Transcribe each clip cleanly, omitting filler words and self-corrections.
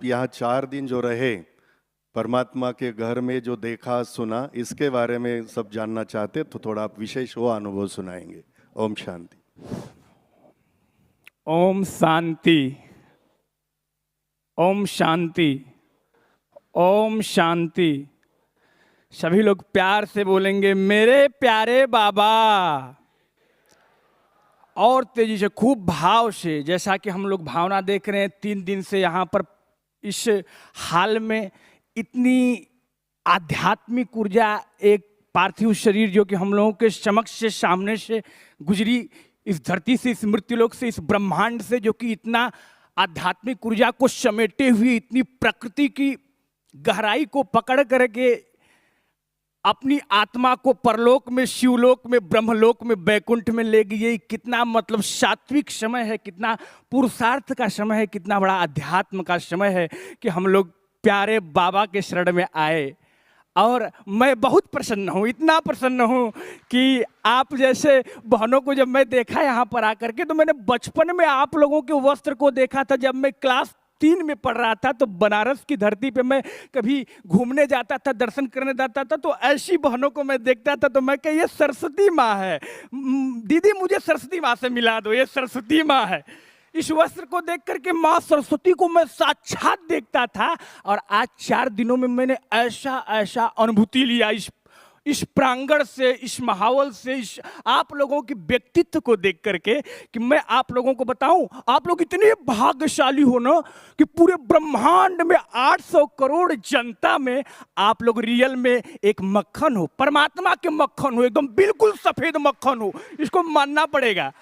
आप यहाँ 4 दिन जो रहे, परमात्मा के घर में जो देखा सुना, इसके बारे में सब जानना चाहते तो थोड़ा आप विशेष वो अनुभव सुनाएंगे। ओम शांति। ओम शांति, ओम शांति, ओम शांति। सभी लोग प्यार से बोलेंगे मेरे प्यारे बाबा, और तेजी से, खूब भाव से, जैसा कि हम लोग भावना देख रहे हैं 3 दिन से यहाँ पर इस हाल में। इतनी आध्यात्मिक ऊर्जा, एक पार्थिव शरीर जो कि हम लोगों के समक्ष से, सामने से गुजरी, इस धरती से, इस मृत्युलोक से, इस ब्रह्मांड से, जो कि इतना आध्यात्मिक ऊर्जा को समेटे हुए, इतनी प्रकृति की गहराई को पकड़ करके अपनी आत्मा को परलोक में, शिवलोक में, ब्रह्मलोक में, बैकुंठ में ले गई। कितना मतलब सात्विक समय है, कितना पुरुषार्थ का समय है, कितना बड़ा अध्यात्म का समय है कि हम लोग प्यारे बाबा के शरण में आए। और मैं बहुत प्रसन्न हूँ, इतना प्रसन्न हूँ कि आप जैसे बहनों को जब मैं देखा यहाँ पर आकर के, तो मैंने बचपन में आप लोगों के वस्त्र को देखा था। जब मैं क्लास 3 में पढ़ रहा था तो बनारस की धरती पे मैं कभी घूमने जाता था, दर्शन करने जाता था, तो ऐसी बहनों को मैं देखता था तो मैं कह, ये सरस्वती माँ है, दीदी मुझे सरस्वती माँ से मिला दो, ये सरस्वती माँ है। इस वस्त्र को देख करके माँ सरस्वती को मैं साक्षात देखता था। और आज 4 दिनों में मैंने ऐसा ऐसा अनुभूति लिया इस प्रांगण से, इस माहौल से, इस आप लोगों की व्यक्तित्व को देख करके, कि मैं आप लोगों को बताऊं, आप लोग इतने भाग्यशाली हो ना कि पूरे ब्रह्मांड में 800 करोड़ जनता में आप लोग रियल में एक मक्खन हो, परमात्मा के मक्खन हो, एकदम बिल्कुल सफेद मक्खन हो। इसको मानना पड़ेगा।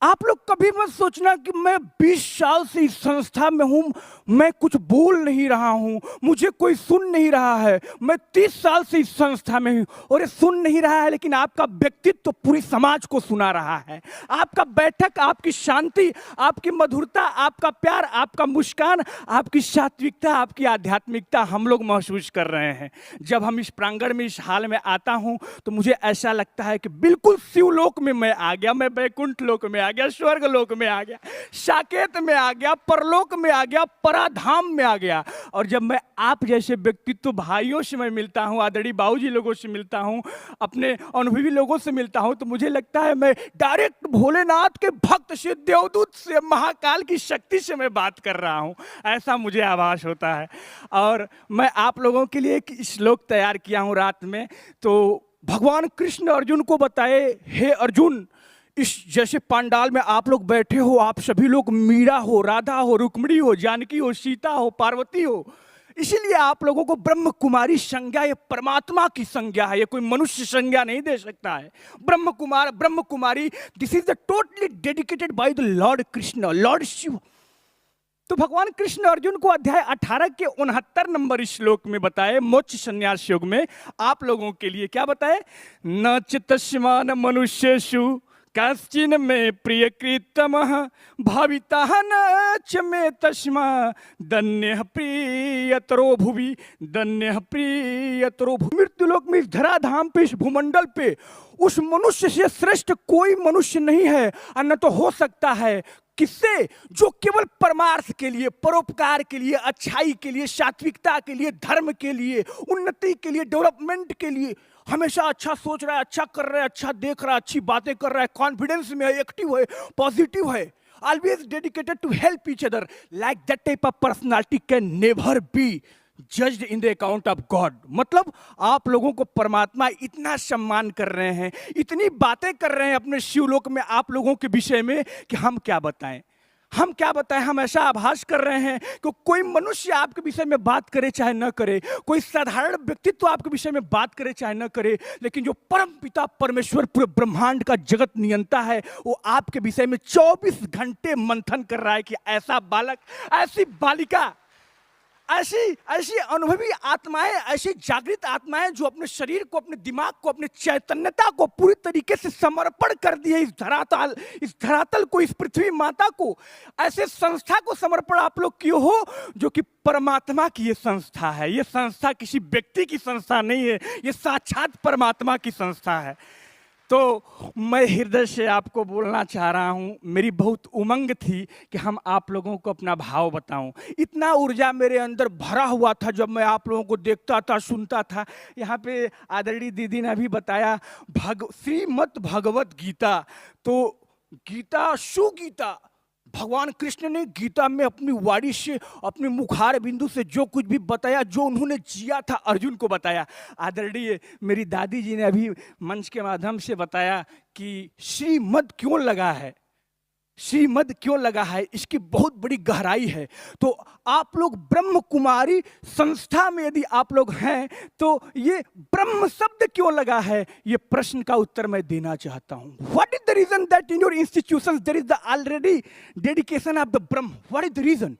आप लोग कभी मत सोचना कि मैं 20 साल से इस संस्था में हूं, मैं कुछ बोल नहीं रहा हूं, मुझे कोई सुन नहीं रहा है। मैं 30 साल से इस संस्था में हूं और ये सुन नहीं रहा है, लेकिन आपका व्यक्तित्व तो पूरी समाज को सुना रहा है। आपका बैठक, आपकी शांति, आपकी मधुरता, आपका प्यार, आपका मुस्कान, आपकी सात्विकता, आपकी आध्यात्मिकता हम लोग महसूस कर रहे हैं। जब हम इस प्रांगण में, इस हाल में आता हूं तो मुझे ऐसा लगता है कि बिल्कुल शिवलोक में मैं आ गया, मैं बैकुंठ लोक में आ गया, स्वर्ग लोक में आ गया, साकेत में आ गया, परलोक में आ गया, पराधाम में आ गया। और जब मैं आप जैसे व्यक्तित्व भाइयों से मैं मिलता हूं, आदरणीय बाबूजी लोगों से मिलता हूं, अपने अनुभवी लोगों से मिलता हूं, तो मुझे लगता है मैं डायरेक्ट भोलेनाथ के भक्त से, देवदूत से, महाकाल की शक्ति से मैं बात कर रहा हूं, ऐसा मुझे आभास होता है। और मैं आप लोगों के लिए एक श्लोक तैयार किया हूं रात में। तो भगवान कृष्ण अर्जुन को बताए, हे अर्जुन, इस जैसे पंडाल में आप लोग बैठे हो, आप सभी लोग मीरा हो, राधा हो, रुक्मिणी हो, जानकी हो, सीता हो, पार्वती हो, इसीलिए आप लोगों को ब्रह्म कुमारी संज्ञा, ये परमात्मा की संज्ञा है, ये कोई मनुष्य संज्ञा नहीं दे सकता है। Brahma Kumari, this is the totally dedicated by the lord Krishna, lord Shiva. तो भगवान कृष्ण अर्जुन को अध्याय 18 के 69 नंबर श्लोक में बताए, मोक्ष संन्यास योग में आप लोगों के लिए क्या बताए, न चित्तस्मान मनुष्येषु कश्चिन में प्रियकृतमः भाविता न च मे तस्मा धन्यः प्रियतरो भुवि, धन्यः प्रियतरो भुवि। मृत्युलोक में, इस धराधाम पे, इस भूमंडल पे उस मनुष्य से श्रेष्ठ कोई मनुष्य नहीं है, और न तो हो सकता है। किससे? जो केवल परमार्थ के लिए, परोपकार के लिए, अच्छाई के लिए, सात्विकता के लिए, धर्म के लिए, उन्नति के लिए, डेवलपमेंट के लिए हमेशा अच्छा सोच रहा है, अच्छा कर रहा है, अच्छा देख रहा है, अच्छी बातें कर रहा है, कॉन्फिडेंस में है, एक्टिव है, पॉजिटिव है, always dedicated to help each other, like that type of personality can never be judged in the account of God. मतलब आप लोगों को परमात्मा इतना सम्मान कर रहे हैं, इतनी बातें कर रहे हैं अपने शिवलोक में आप लोगों के विषय में कि हम क्या बताएं, हम क्या बताएं। हम ऐसा आभास कर रहे हैं कि कोई मनुष्य आपके विषय में बात करे चाहे न करे, कोई साधारण व्यक्तित्व आपके विषय में बात करे चाहे न करे, लेकिन जो परम पिता परमेश्वर पूरे ब्रह्मांड का जगत नियंता है, वो आपके विषय में 24 घंटे मंथन कर रहा है कि ऐसा बालक, ऐसी बालिका, ऐसी अनुभवी आत्माएं, ऐसी जागृत आत्माएं जो अपने शरीर को, अपने दिमाग को, अपने चैतन्यता को पूरी तरीके से समर्पण कर दी है इस धरातल को, इस पृथ्वी माता को। ऐसे संस्था को समर्पण आप लोग किए हो जो कि परमात्मा की ये संस्था है। ये संस्था किसी व्यक्ति की संस्था नहीं है, ये साक्षात परमात्मा की संस्था है। तो मैं हृदय से आपको बोलना चाह रहा हूँ, मेरी बहुत उमंग थी कि हम आप लोगों को अपना भाव बताऊं। इतना ऊर्जा मेरे अंदर भरा हुआ था जब मैं आप लोगों को देखता था, सुनता था। यहाँ पे आदरणीय दीदी ने अभी बताया श्रीमद् भगवत गीता, तो गीता सुगीता, भगवान कृष्ण ने गीता में अपनी वाणी से, अपने मुखार बिंदु से जो कुछ भी बताया, जो उन्होंने जिया था, अर्जुन को बताया। आदरणीय मेरी दादी जी ने अभी मंच के माध्यम से बताया कि श्रीमद् क्यों लगा है, श्रीमद् क्यों लगा है, इसकी बहुत बड़ी गहराई है। तो आप लोग ब्रह्म कुमारी संस्था में यदि आप लोग हैं तो ये ब्रह्म शब्द क्यों लगा है, ये प्रश्न का उत्तर मैं देना चाहता हूं। What is the reason that in your institutions there is the already dedication of the Brahma? What is the reason?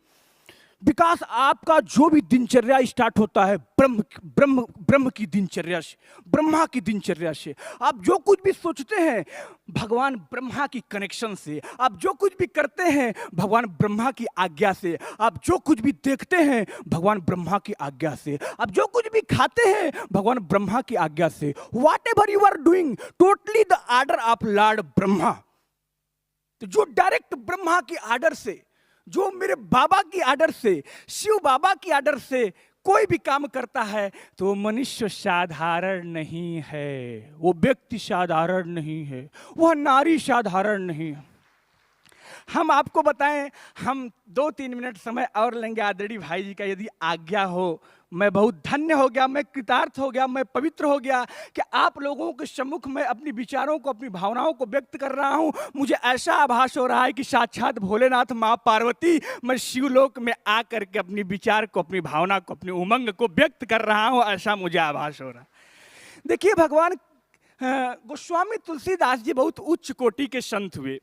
Because आपका जो भी दिनचर्या स्टार्ट होता है ब्रह्म की दिनचर्या से, ब्रह्मा की दिनचर्या से। आप जो कुछ भी सोचते हैं भगवान ब्रह्मा की कनेक्शन से, आप जो कुछ भी करते हैं भगवान ब्रह्मा की आज्ञा से, आप जो कुछ भी देखते हैं भगवान ब्रह्मा की आज्ञा से, आप जो कुछ भी खाते हैं भगवान ब्रह्मा की आज्ञा से। Whatever you are doing, totally the order of Lord Brahma. तो जो डायरेक्ट ब्रह्मा की ऑर्डर से, जो मेरे बाबा की आर्डर से, शिव बाबा की आर्डर से कोई भी काम करता है तो मनुष्य साधारण नहीं है, वो व्यक्ति साधारण नहीं है, वह नारी साधारण नहीं है। हम आपको बताएं, हम 2-3 मिनट समय और लेंगे आदरणीय भाई जी का, यदि आज्ञा हो। मैं बहुत धन्य हो गया, मैं कृतार्थ हो गया, मैं पवित्र हो गया कि आप लोगों के सम्मुख में अपनी विचारों को, अपनी भावनाओं को व्यक्त कर रहा हूं। मुझे ऐसा आभास हो रहा है कि साक्षात भोलेनाथ माँ पार्वती, मैं शिवलोक में आकर के अपनी विचार को, अपनी भावना को, अपनी उमंग को व्यक्त कर रहा हूं, ऐसा मुझे आभास हो रहा है। देखिए, भगवान गोस्वामी तुलसीदास जी बहुत उच्च कोटि के संत हुए।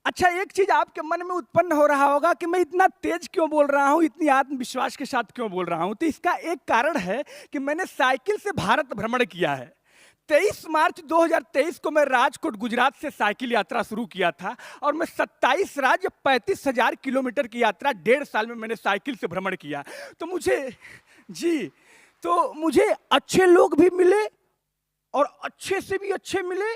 अच्छा, एक चीज आपके मन में उत्पन्न हो रहा होगा कि मैं इतना तेज क्यों बोल रहा हूं, इतनी आत्मविश्वास के साथ क्यों बोल रहा हूं। तो इसका एक कारण है कि मैंने साइकिल से भारत भ्रमण किया है। 23 मार्च 2023 को मैं राजकोट गुजरात से साइकिल यात्रा शुरू किया था और मैं 27 राज्य 35,000 किलोमीटर की यात्रा 1.5 साल में मैंने साइकिल से भ्रमण किया। तो मुझे अच्छे लोग भी मिले और अच्छे से भी अच्छे मिले,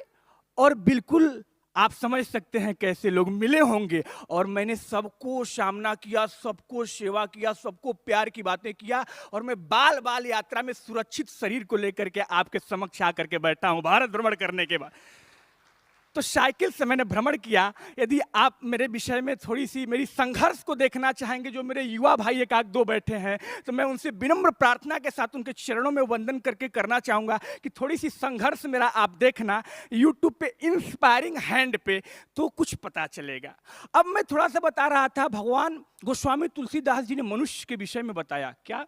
और बिल्कुल आप समझ सकते हैं कैसे लोग मिले होंगे। और मैंने सबको सामना किया, सबको सेवा किया, सबको प्यार की बातें किया, और मैं बाल बाल यात्रा में सुरक्षित शरीर को लेकर के आपके समक्ष आकर के बैठा हूं भारत भ्रमण करने के बाद। तो साइकिल से मैंने भ्रमण किया। यदि आप मेरे विषय में थोड़ी सी मेरी संघर्ष को देखना चाहेंगे, जो मेरे युवा भाई 1-2 बैठे हैं, तो मैं उनसे विनम्र प्रार्थना के साथ उनके चरणों में वंदन करके करना चाहूँगा कि थोड़ी सी संघर्ष मेरा आप देखना यूट्यूब पे इंस्पायरिंग हैंड पे, तो कुछ पता चलेगा। अब मैं थोड़ा सा बता रहा था, भगवान गोस्वामी तुलसीदास जी ने मनुष्य के विषय में बताया क्या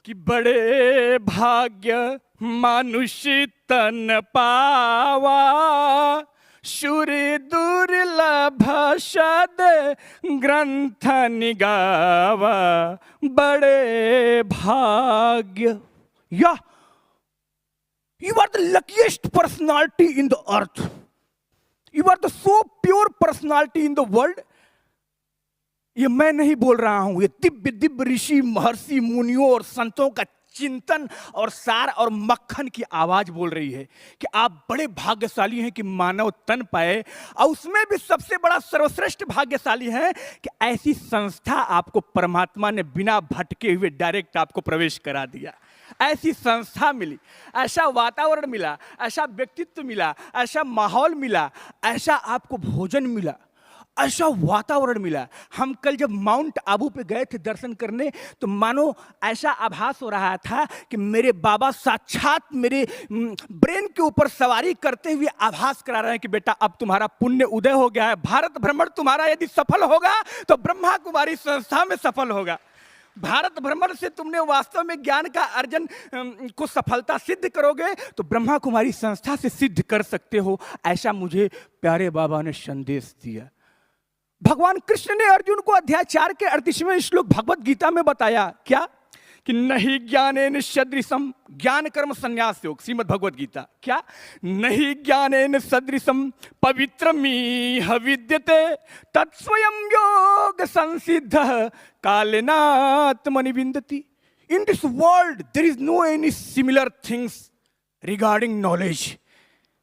कि बड़े भाग्य मनुष्य तन पावा, सूर्य दुर्लभ शद ग्रंथ निगावा, बड़े भाग्य। या you are the luckiest personality in the earth. You are the so pure personality in the world. ये मैं नहीं बोल रहा हूं, ये दिव्य दिव्य ऋषि, महर्षि, मुनियों और संतों का चिंतन और सार और मक्खन की आवाज बोल रही है कि आप बड़े भाग्यशाली हैं कि मानव तन पाए, और उसमें भी सबसे बड़ा सर्वश्रेष्ठ भाग्यशाली है कि ऐसी संस्था आपको परमात्मा ने बिना भटके हुए डायरेक्ट आपको प्रवेश करा दिया। ऐसी संस्था मिली, ऐसा वातावरण मिला, ऐसा व्यक्तित्व मिला, ऐसा माहौल मिला, ऐसा आपको भोजन मिला, ऐसा वातावरण मिला। हम कल जब माउंट आबू पे गए थे दर्शन करने, तो मानो ऐसा आभास हो रहा था कि मेरे बाबा साक्षात मेरे ब्रेन के ऊपर सवारी करते हुए आभास करा रहे हैं कि बेटा अब तुम्हारा पुण्य उदय हो गया है। भारत भ्रमण तुम्हारा यदि सफल होगा तो ब्रह्मा कुमारी संस्था में सफल होगा। भारत भ्रमण से तुमने वास्तव में ज्ञान का अर्जन को सफलता सिद्ध करोगे तो ब्रह्मा कुमारी संस्था से सिद्ध कर सकते हो। ऐसा मुझे प्यारे बाबा ने संदेश दिया। भगवान कृष्ण ने अर्जुन को अध्याय 4 के 38वें श्लोक भगवत गीता में बताया क्या कि नहीं ज्ञानेन सदृशम, ज्ञान कर्म संन्यास योग, श्रीमद् भगवत गीता। क्या नहीं ज्ञानेन सदृशम पवित्रमीह विद्यते तत्स्वयं योग संसिद्ध कालेनात्मनि विन्दति। In this world there is no any similar things regarding knowledge.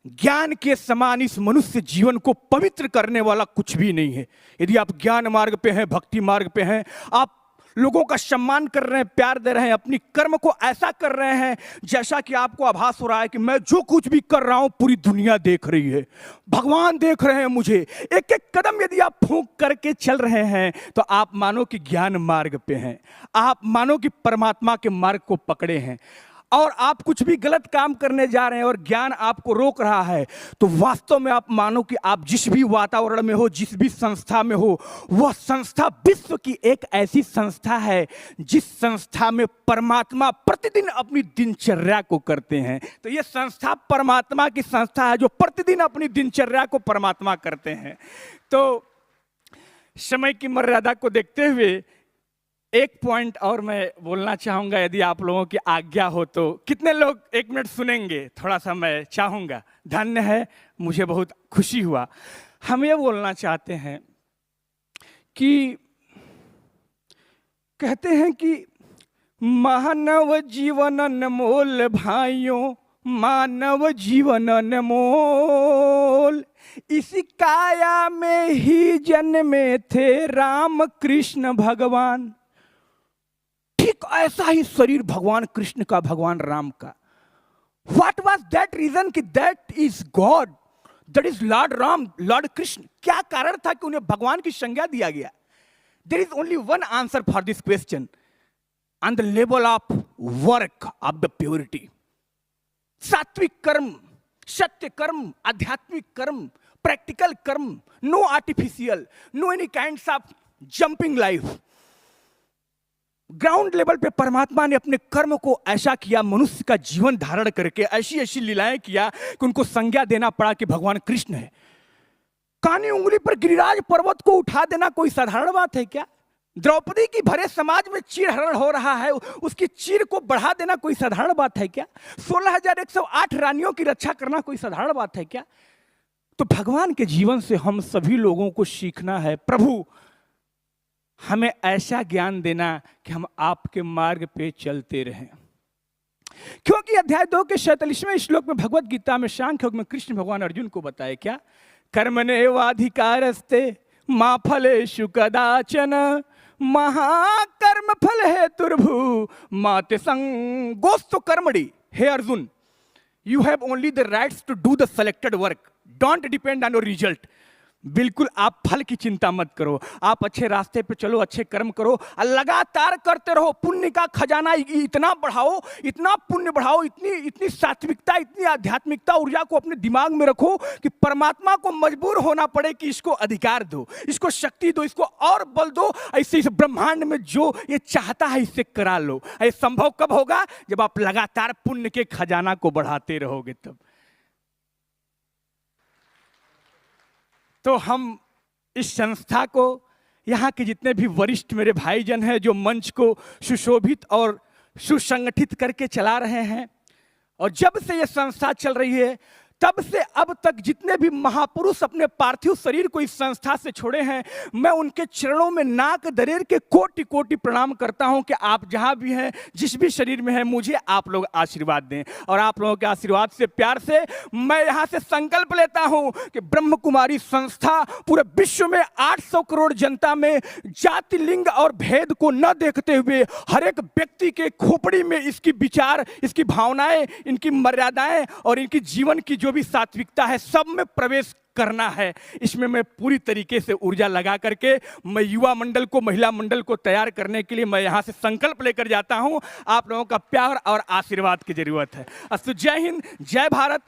ज्ञान के समान इस मनुष्य जीवन को पवित्र करने वाला कुछ भी नहीं है। यदि आप ज्ञान मार्ग पे हैं, भक्ति मार्ग पे हैं, आप लोगों का सम्मान कर रहे हैं, प्यार दे रहे हैं, अपनी कर्म को ऐसा कर रहे हैं जैसा कि आपको आभास हो रहा है कि मैं जो कुछ भी कर रहा हूं पूरी दुनिया देख रही है, भगवान देख रहे हैं मुझे, एक एक कदम यदि आप फूंक करके चल रहे हैं तो आप मानो कि ज्ञान मार्ग पे हैं, आप मानो कि परमात्मा के मार्ग को पकड़े हैं। और आप कुछ भी गलत काम करने जा रहे हैं और ज्ञान आपको रोक रहा है, तो वास्तव में आप मानो कि आप जिस भी वातावरण में हो, जिस भी संस्था में हो, वह संस्था विश्व की एक ऐसी संस्था है जिस संस्था में परमात्मा प्रतिदिन अपनी दिनचर्या को करते हैं। तो यह संस्था परमात्मा की संस्था है जो प्रतिदिन अपनी दिनचर्या को परमात्मा करते हैं। तो समय की मर्यादा को देखते हुए एक पॉइंट और मैं बोलना चाहूंगा, यदि आप लोगों की आज्ञा हो तो। कितने लोग 1 मिनट सुनेंगे? थोड़ा सा मैं चाहूंगा। धन्य है, मुझे बहुत खुशी हुआ। हम ये बोलना चाहते हैं कि कहते हैं कि मानव जीवन अनमोल भाइयों, मानव जीवन अनमोल, इसी काया में ही जन्मे थे राम कृष्ण भगवान। ठीक ऐसा ही शरीर भगवान कृष्ण का, भगवान राम का। What was that reason कि that is God, that is Lord Ram, Lord Krishna? क्या कारण था कि उन्हें भगवान की संज्ञा दिया गया? There is only one answer for this question. On the level of work of the purity. सात्विक कर्म, सत्य कर्म, आध्यात्मिक कर्म, प्रैक्टिकल कर्म, no artificial, no any kinds of jumping life. Ground level पे परमात्मा ने अपने कर्म को ऐसा किया, मनुष्य का जीवन धारण करके ऐसी ऐसी लीलाएं किया कि उनको संज्ञा देना पड़ा कि भगवान कृष्ण है। कानी उंगली पर गिरिराज पर्वत को उठा देना कोई साधारण बात है क्या? द्रौपदी की भरे समाज में चीर हरण हो रहा है, उसकी चीर को बढ़ा देना कोई साधारण बात है क्या? 16,108 रानियों की रक्षा करना कोई साधारण बात है क्या? तो भगवान के जीवन से हम सभी लोगों को सीखना है। प्रभु हमें ऐसा ज्ञान देना कि हम आपके मार्ग पे चलते रहें। क्योंकि अध्याय 2 के 47वें श्लोक में भगवत गीता में सांख्य योग में कृष्ण भगवान अर्जुन को बताए क्या? कर्मण्येवाधिकारस्ते मा फलेषु कदाचन महाकर्म फल हेतुर्भु मा ते संगोस्तु कर्मणि। हे Arjun, you have only the rights to do the selected work. Don't depend on your result. बिल्कुल आप फल की चिंता मत करो, आप अच्छे रास्ते पे चलो, अच्छे कर्म करो, लगातार करते रहो, पुण्य का खजाना इतना बढ़ाओ, इतना पुण्य बढ़ाओ, इतनी सात्विकता, इतनी आध्यात्मिकता ऊर्जा को अपने दिमाग में रखो कि परमात्मा को मजबूर होना पड़े कि इसको अधिकार दो, इसको शक्ति दो, इसको और बल दो, ऐसे इस ब्रह्मांड में जो ये चाहता है इससे करा लो। ये संभव कब होगा? जब आप लगातार पुण्य के खजाना को बढ़ाते रहोगे तब। तो हम इस संस्था को, यहाँ के जितने भी वरिष्ठ मेरे भाईजन हैं जो मंच को सुशोभित और सुसंगठित करके चला रहे हैं, और जब से ये संस्था चल रही है तब से अब तक जितने भी महापुरुष अपने पार्थिव शरीर को इस संस्था से छोड़े हैं, मैं उनके चरणों में नाक दरेर के कोटि कोटि प्रणाम करता हूं कि आप जहां भी हैं, जिस भी शरीर में हैं, मुझे आप लोग आशीर्वाद दें। और आप लोगों के आशीर्वाद से, प्यार से मैं यहां से संकल्प लेता हूं कि ब्रह्म कुमारी संस्था पूरे विश्व में 800 करोड़ जनता में जाति, लिंग और भेद को न देखते हुए हर एक व्यक्ति के खोपड़ी में इसकी विचार, इसकी भावनाएं, इनकी मर्यादाएं और इनकी जीवन की जो भी सात्विकता है, सब में प्रवेश करना है। इसमें मैं पूरी तरीके से ऊर्जा लगा करके मैं युवा मंडल को, महिला मंडल को तैयार करने के लिए मैं यहां से संकल्प लेकर जाता हूं। आप लोगों का प्यार और आशीर्वाद की जरूरत है। अस्तु। जय हिंद, जय भारत।